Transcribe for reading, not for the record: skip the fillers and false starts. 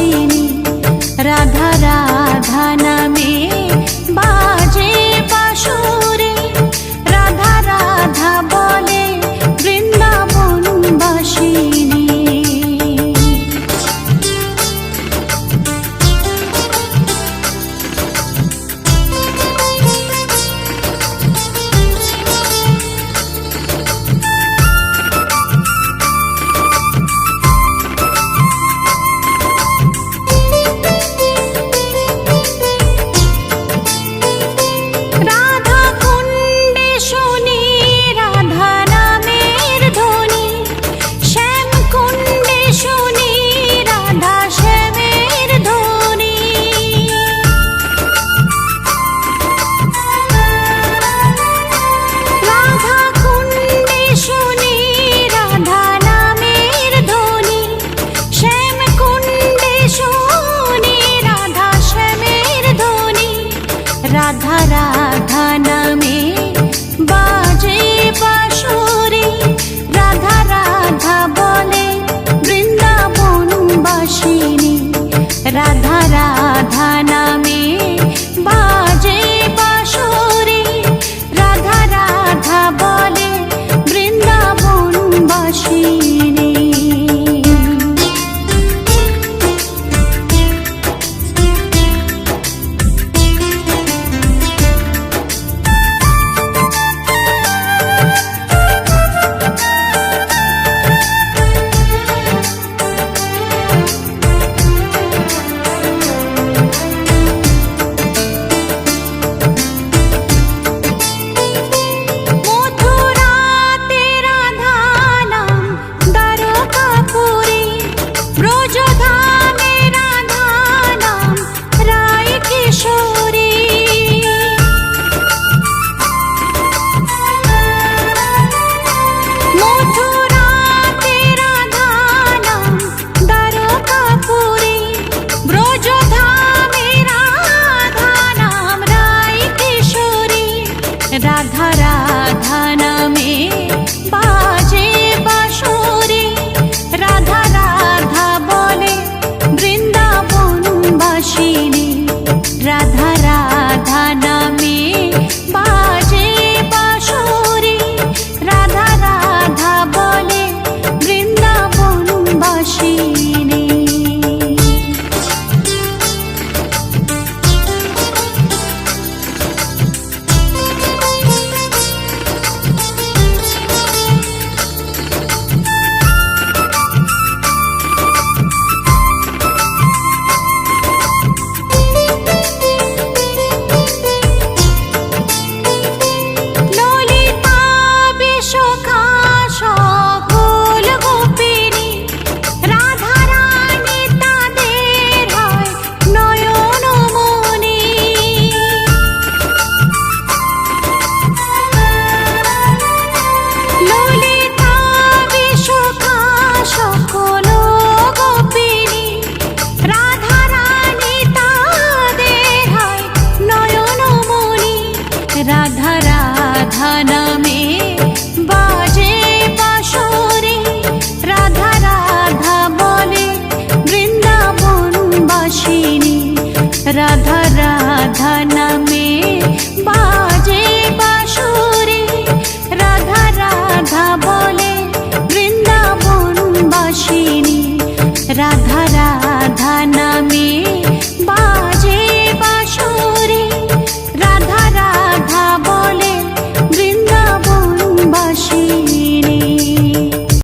বাসিনী। রাধা রাধা নামে বাজে বাঁশুরে, রাধা রাধা বলে বৃন্দাবনবাসিনী। রাধা রাধা নামে বাজে বাঁশুরে, রাধা রাধা বলে বৃন্দাবনবাসিনী। রাধা রাধা নামে বাজে বাঁশুরে, রাধা রাধা বলে বৃন্দাবনবাসিনী। রাধা রাধা নামে বাজে বাঁশুরে, রাধা রাধা বলে বৃন্দাবনবাসিনী। রাধা রাধা নামে বাজে বাঁশুরে, রাধা রাধা বলে বৃন্দাবনবাসিনী। রাধা রাধা নামে বাজে বাঁশুরে, রাধা রাধা বলে বৃন্দাবনবাসিনী। রাধা রাধা নামে বাজে বাঁশুরে, রাধা রাধা বলে বৃন্দাবনবাসিনী। রাধা